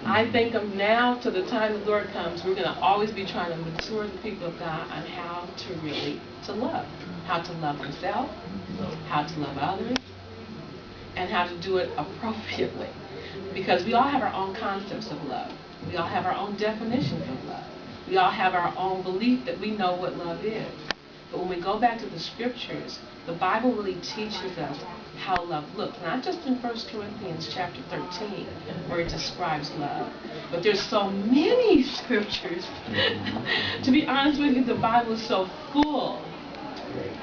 I think of now to the time the Lord comes, we're going to always be trying to mature the people of God on how to really love. How to love themselves, how to love others, and how to do it appropriately. Because we all have our own concepts of love. We all have our own definitions of love. We all have our own belief that we know what love is. But when we go back to the scriptures, the Bible really teaches us how love looks. Not just in 1 Corinthians chapter 13, where it describes love, but there's so many scriptures. To be honest with you, the Bible is so full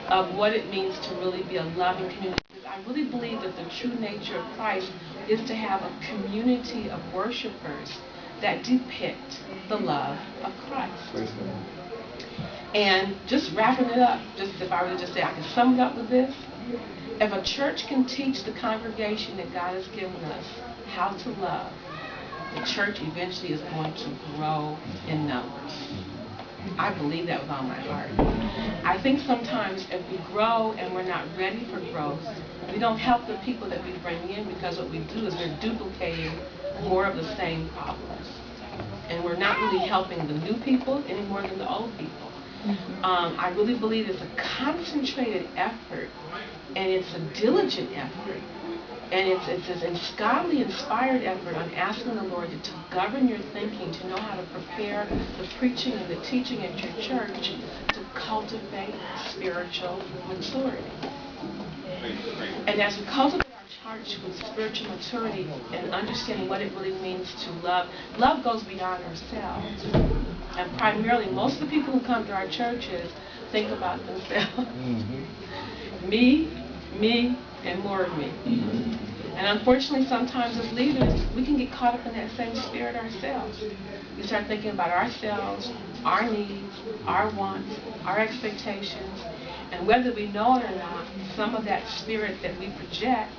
of what it means to really be a loving community. I really believe that the true nature of Christ is to have a community of worshipers that depict the love of Christ. And just wrapping it up, just if I were to just say I can sum it up with this, if a church can teach the congregation that God has given us how to love, the church eventually is going to grow in numbers. I believe that with all my heart. I think sometimes if we grow and we're not ready for growth, we don't help the people that we bring in, because what we do is we're duplicating more of the same problems. And we're not really helping the new people any more than the old people. I really believe it's a concentrated effort, and it's a diligent effort, and it's a godly inspired effort on asking the Lord to govern your thinking, to know how to prepare the preaching and the teaching at your church to cultivate spiritual maturity. And as we cultivate our church with spiritual maturity and understanding what it really means to love, love goes beyond ourselves. And primarily, most of the people who come to our churches think about themselves. Me, and more of me. And unfortunately, sometimes as leaders, we can get caught up in that same spirit ourselves. We start thinking about ourselves, our needs, our wants, our expectations, and whether we know it or not, some of that spirit that we project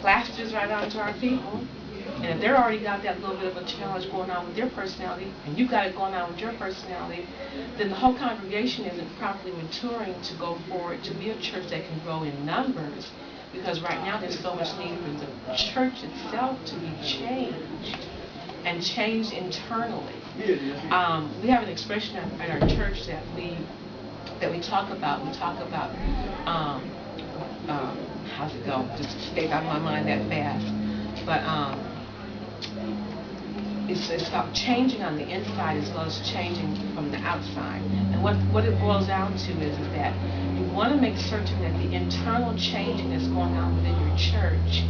plasters right onto our people. And if they're already got that little bit of a challenge going on with their personality, and you've got it going on with your personality, then the whole congregation isn't properly maturing to go forward to be a church that can grow in numbers. Because right now there's so much need for the church itself to be changed, and changed internally. We have an expression at our church that we talk about. We talk about how's it go? Just escaped out of my mind that fast. But it's about changing on the inside as well as changing from the outside. And what it boils down to is that you want to make certain that the internal changing that's going on within your church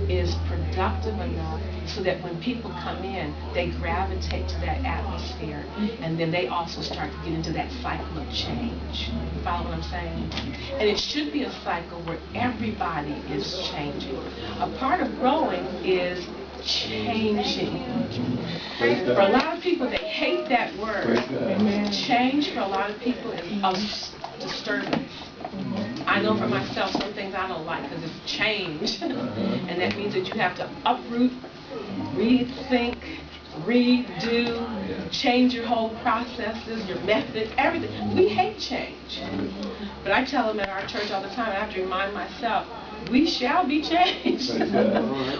is productive enough so that when people come in, they gravitate to that atmosphere, and then they also start to get into that cycle of change. You follow what I'm saying? And it should be a cycle where everybody is changing. A part of growing is changing. For a lot of people, they hate that word. Change for a lot of people is a disturbance. I know for myself, some things I don't like because it's change. And that means that you have to uproot, rethink, redo, change your whole processes, your method, everything. We hate change. But I tell them at our church all the time, I have to remind myself, we shall be changed.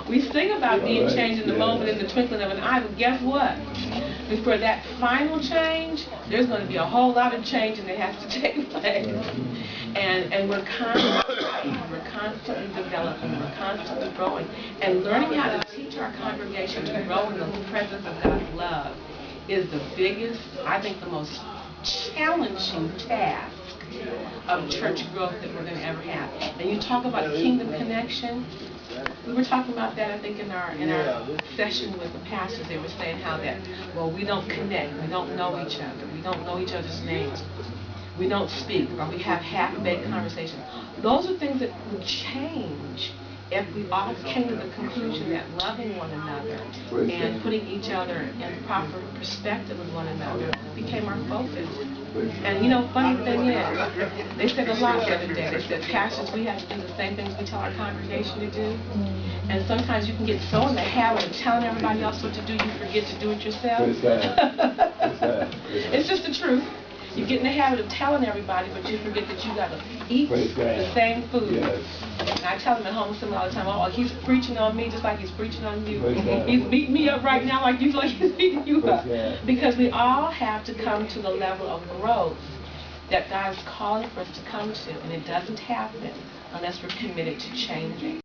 We sing about being changed in the moment, in the twinkling of an eye, but guess what? Before that final change, there's going to be a whole lot of changing that has to take place. And we're constantly developing, we're constantly growing. And learning how to teach our congregation to grow in the presence of God's love is the biggest, I think the most challenging task of church growth that we're going to ever have. And you talk about kingdom connection. We were talking about that, I think, in our session with the pastors. They were saying how that, well, we don't connect, we don't know each other, we don't know each other's names, we don't speak, or we have half-baked conversations. Those are things that would change if we all came to the conclusion that loving one another and putting each other in proper perspective with one another became our focus. And you know, funny thing is, they said a lot the other day. They said, pastors, we have to do the same things we tell our congregation to do. And sometimes you can get so in the habit of telling everybody else what to do, you forget to do it yourself. It's just the truth. You get in the habit of telling everybody, but you forget that you got to eat the same food. And I tell them at home all the time, oh, he's preaching on me just like he's preaching on you. He's beating me up right now like he's beating you up. Because we all have to come to the level of growth that God's calling for us to come to, and it doesn't happen unless we're committed to changing.